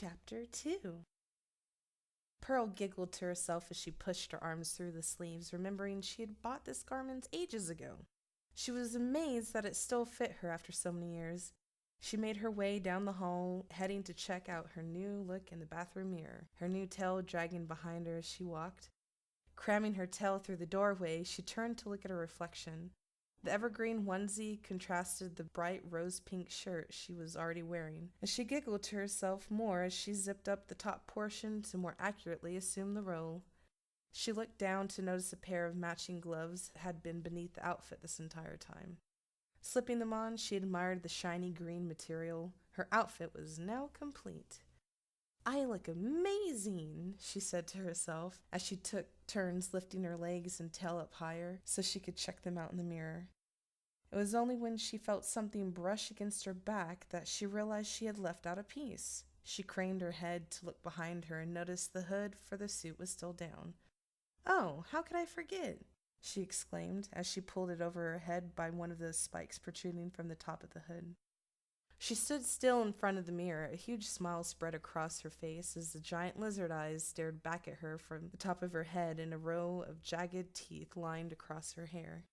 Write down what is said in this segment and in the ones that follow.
Chapter 2. Pearl giggled to herself as she pushed her arms through the sleeves, remembering she had bought this garment ages ago. She was amazed that it still fit her after so many years. She made her way down the hall, heading to check out her new look in the bathroom mirror, her new tail dragging behind her as she walked. Cramming her tail through the doorway, she turned to look at her reflection. The evergreen onesie contrasted the bright rose-pink shirt she was already wearing, and she giggled to herself more as she zipped up the top portion to more accurately assume the role. She looked down to notice a pair of matching gloves had been beneath the outfit this entire time. Slipping them on, she admired the shiny green material. Her outfit was now complete. "I look amazing," she said to herself as she took turns lifting her legs and tail up higher so she could check them out in the mirror. It was only when she felt something brush against her back that she realized she had left out a piece. She craned her head to look behind her and noticed the hood for the suit was still down. "Oh, how could I forget?" she exclaimed as she pulled it over her head by one of the spikes protruding from the top of the hood. She stood still in front of the mirror, a huge smile spread across her face as the giant lizard eyes stared back at her from the top of her head and a row of jagged teeth lined across her hair.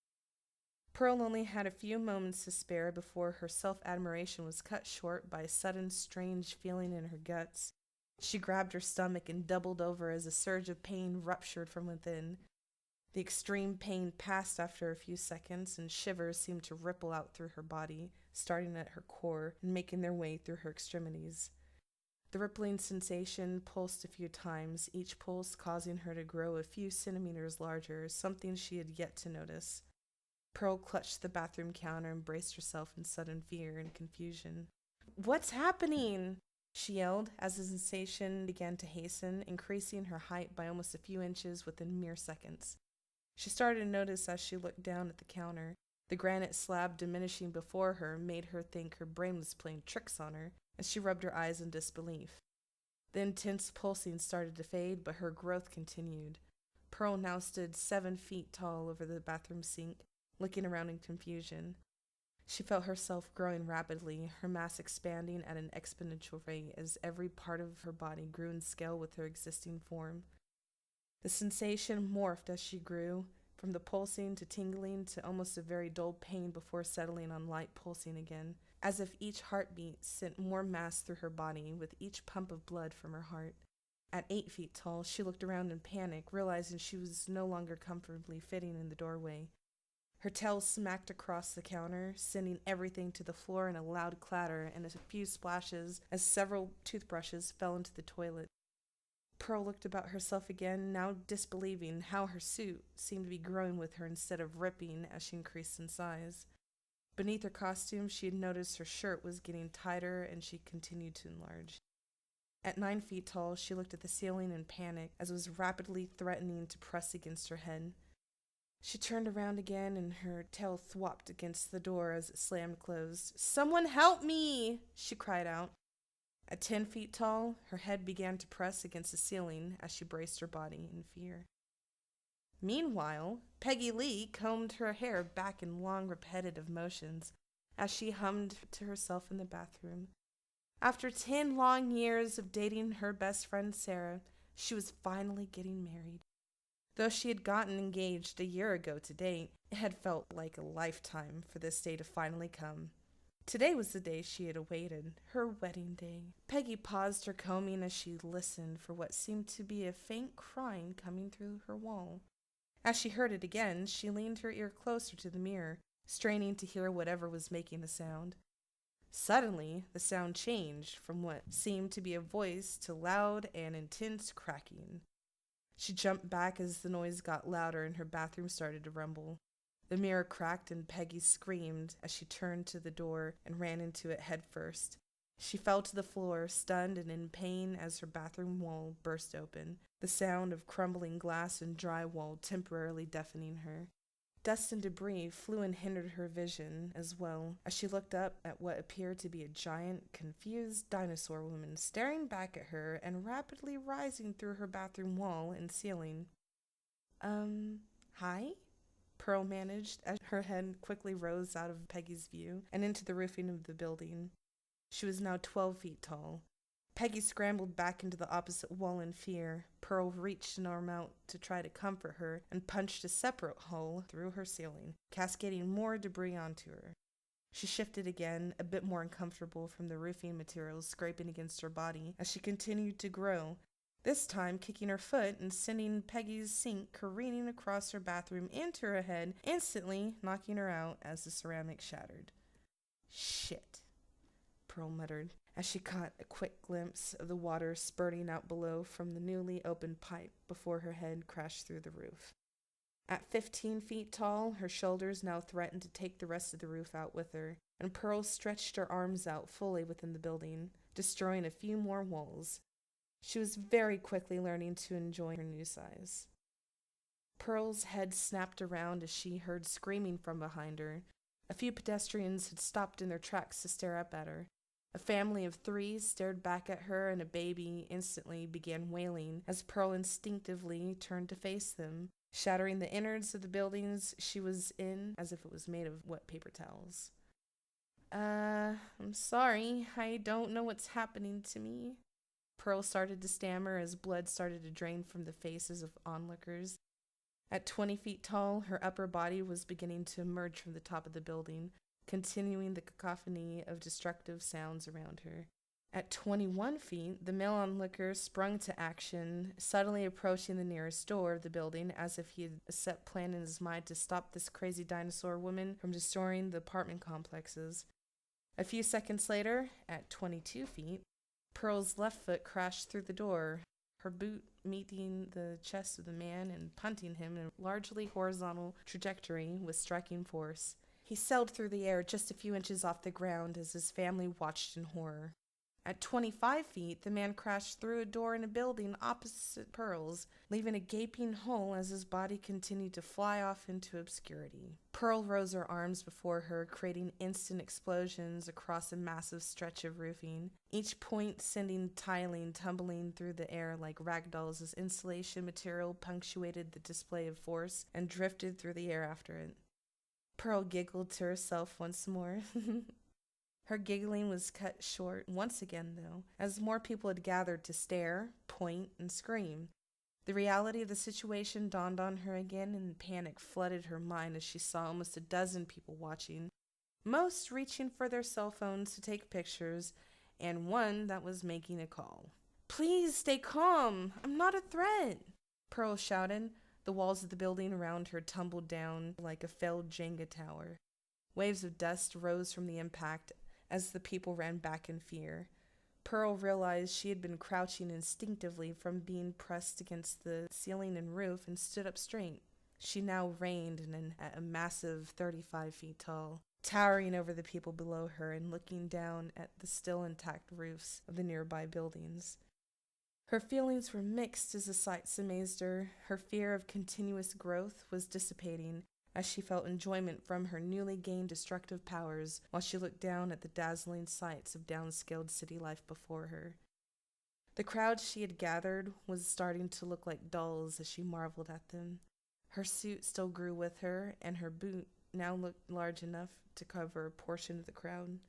Pearl only had a few moments to spare before her self-admiration was cut short by a sudden strange feeling in her guts. She grabbed her stomach and doubled over as a surge of pain ruptured from within. The extreme pain passed after a few seconds, and shivers seemed to ripple out through her body, starting at her core and making their way through her extremities. The rippling sensation pulsed a few times, each pulse causing her to grow a few centimeters larger, something she had yet to notice. Pearl clutched the bathroom counter and braced herself in sudden fear and confusion. "What's happening?" she yelled as the sensation began to hasten, increasing her height by almost a few inches within mere seconds. She started to notice as she looked down at the counter. The granite slab diminishing before her made her think her brain was playing tricks on her, and she rubbed her eyes in disbelief. The intense pulsing started to fade, but her growth continued. Pearl now stood 7 feet tall over the bathroom sink, looking around in confusion. She felt herself growing rapidly, her mass expanding at an exponential rate as every part of her body grew in scale with her existing form. The sensation morphed as she grew, from the pulsing to tingling to almost a very dull pain before settling on light pulsing again, as if each heartbeat sent more mass through her body with each pump of blood from her heart. At 8 feet tall, she looked around in panic, realizing she was no longer comfortably fitting in the doorway. Her tail smacked across the counter, sending everything to the floor in a loud clatter and a few splashes as several toothbrushes fell into the toilet. Pearl looked about herself again, now disbelieving how her suit seemed to be growing with her instead of ripping as she increased in size. Beneath her costume, she had noticed her shirt was getting tighter, and she continued to enlarge. At 9 feet tall, she looked at the ceiling in panic as it was rapidly threatening to press against her head. She turned around again, and her tail thwopped against the door as it slammed closed. "Someone help me!" she cried out. At 10 feet tall, her head began to press against the ceiling as she braced her body in fear. Meanwhile, Peggy Lee combed her hair back in long, repetitive motions as she hummed to herself in the bathroom. After 10 long years of dating her best friend Sarah, she was finally getting married. Though she had gotten engaged a year ago to date, it had felt like a lifetime for this day to finally come. Today was the day she had awaited, her wedding day. Peggy paused her combing as she listened for what seemed to be a faint crying coming through her wall. As she heard it again, she leaned her ear closer to the mirror, straining to hear whatever was making the sound. Suddenly, the sound changed from what seemed to be a voice to loud and intense cracking. She jumped back as the noise got louder and her bathroom started to rumble. The mirror cracked and Peggy screamed as she turned to the door and ran into it head first. She fell to the floor, stunned and in pain as her bathroom wall burst open, the sound of crumbling glass and drywall temporarily deafening her. Dust and debris flew and hindered her vision as well as she looked up at what appeared to be a giant, confused dinosaur woman staring back at her and rapidly rising through her bathroom wall and ceiling. Hi? Pearl managed as her head quickly rose out of Peggy's view and into the roofing of the building. She was now 12 feet tall. Peggy scrambled back into the opposite wall in fear. Pearl reached an arm out to try to comfort her and punched a separate hole through her ceiling, cascading more debris onto her. She shifted again, a bit more uncomfortable from the roofing materials scraping against her body as she continued to grow, this time kicking her foot and sending Peggy's sink careening across her bathroom into her head, instantly knocking her out as the ceramic shattered. "Shit," Pearl muttered, as she caught a quick glimpse of the water spurting out below from the newly opened pipe before her head crashed through the roof. At 15 feet tall, her shoulders now threatened to take the rest of the roof out with her, and Pearl stretched her arms out fully within the building, destroying a few more walls. She was very quickly learning to enjoy her new size. Pearl's head snapped around as she heard screaming from behind her. A few pedestrians had stopped in their tracks to stare up at her. A family of 3 stared back at her, and a baby instantly began wailing as Pearl instinctively turned to face them, shattering the innards of the buildings she was in as if it was made of wet paper towels. I'm sorry, I don't know what's happening to me." Pearl started to stammer as blood started to drain from the faces of onlookers. At 20 feet tall, her upper body was beginning to emerge from the top of the building, continuing the cacophony of destructive sounds around her. At 21 feet, the male onlooker sprung to action, suddenly approaching the nearest door of the building as if he had a set plan in his mind to stop this crazy dinosaur woman from destroying the apartment complexes. A few seconds later, at 22 feet, Pearl's left foot crashed through the door, her boot meeting the chest of the man and punting him in a largely horizontal trajectory with striking force. He sailed through the air just a few inches off the ground as his family watched in horror. At 25 feet, the man crashed through a door in a building opposite Pearl's, leaving a gaping hole as his body continued to fly off into obscurity. Pearl rose her arms before her, creating instant explosions across a massive stretch of roofing, each point sending tiling tumbling through the air like ragdolls as insulation material punctuated the display of force and drifted through the air after it. Pearl giggled to herself once more. Her giggling was cut short once again, though, as more people had gathered to stare, point, and scream. The reality of the situation dawned on her again, and panic flooded her mind as she saw almost a dozen people watching, most reaching for their cell phones to take pictures, and one that was making a call. "Please stay calm. I'm not a threat," Pearl shouted. The walls of the building around her tumbled down like a failed Jenga tower. Waves of dust rose from the impact as the people ran back in fear. Pearl realized she had been crouching instinctively from being pressed against the ceiling and roof and stood up straight. She now reigned at a massive 35 feet tall, towering over the people below her and looking down at the still intact roofs of the nearby buildings. Her feelings were mixed as the sights amazed her. Her fear of continuous growth was dissipating as she felt enjoyment from her newly gained destructive powers while she looked down at the dazzling sights of downscaled city life before her. The crowd she had gathered was starting to look like dolls as she marveled at them. Her suit still grew with her, and her boot now looked large enough to cover a portion of the crowd.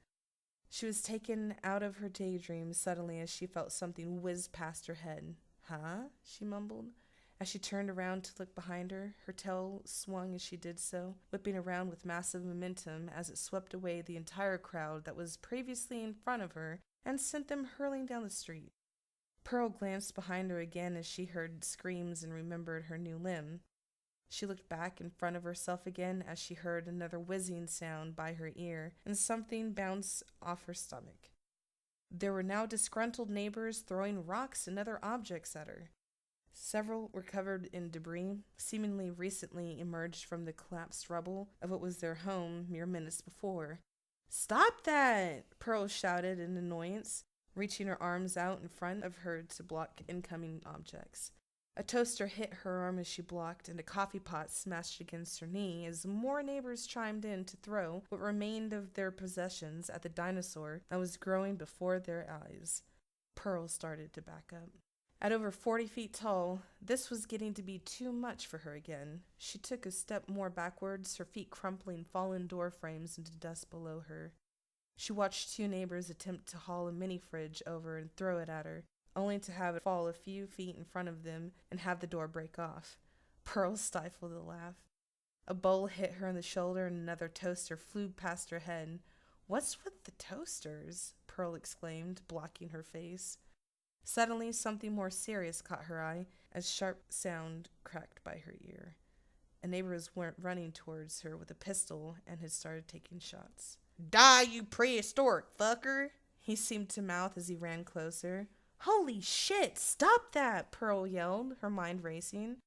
She was taken out of her daydream suddenly as she felt something whiz past her head. "Huh?" she mumbled. As she turned around to look behind her, her tail swung as she did so, whipping around with massive momentum as it swept away the entire crowd that was previously in front of her and sent them hurling down the street. Pearl glanced behind her again as she heard screams and remembered her new limb. She looked back in front of herself again as she heard another whizzing sound by her ear and something bounce off her stomach. There were now disgruntled neighbors throwing rocks and other objects at her. Several were covered in debris, seemingly recently emerged from the collapsed rubble of what was their home mere minutes before. "Stop that!" Pearl shouted in annoyance, reaching her arms out in front of her to block incoming objects. A toaster hit her arm as she blocked, and a coffee pot smashed against her knee as more neighbors chimed in to throw what remained of their possessions at the dinosaur that was growing before their eyes. Pearl started to back up. At over 40 feet tall, this was getting to be too much for her again. She took a step more backwards, her feet crumpling fallen door frames into dust below her. She watched two neighbors attempt to haul a mini fridge over and throw it at her, only to have it fall a few feet in front of them and have the door break off. Pearl stifled a laugh. A bowl hit her in the shoulder and another toaster flew past her head. "What's with the toasters?" Pearl exclaimed, blocking her face. Suddenly, something more serious caught her eye as sharp sound cracked by her ear. A neighbor was running towards her with a pistol and had started taking shots. "Die, you prehistoric fucker!" he seemed to mouth as he ran closer. "Holy shit, stop that!" Pearl yelled, her mind racing.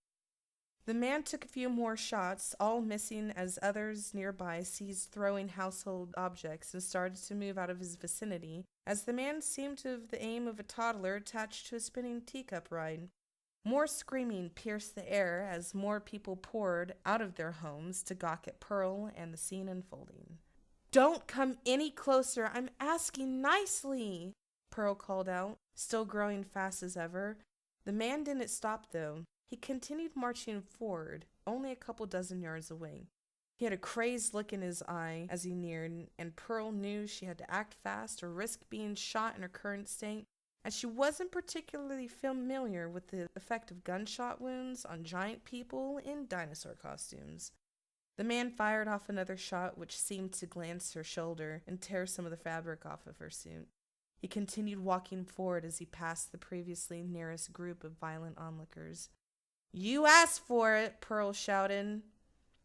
The man took a few more shots, all missing as others nearby ceased throwing household objects and started to move out of his vicinity, as the man seemed to have the aim of a toddler attached to a spinning teacup ride. More screaming pierced the air as more people poured out of their homes to gawk at Pearl and the scene unfolding. "Don't come any closer, I'm asking nicely," Pearl called out, still growing fast as ever. The man didn't stop, though. He continued marching forward, only a couple dozen yards away. He had a crazed look in his eye as he neared, and Pearl knew she had to act fast or risk being shot in her current state, as she wasn't particularly familiar with the effect of gunshot wounds on giant people in dinosaur costumes. The man fired off another shot which seemed to glance her shoulder and tear some of the fabric off of her suit. He continued walking forward as he passed the previously nearest group of violent onlookers. "You asked for it," Pearl shouted.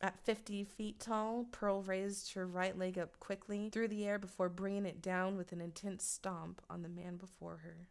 At 50 feet tall, Pearl raised her right leg up quickly through the air before bringing it down with an intense stomp on the man before her.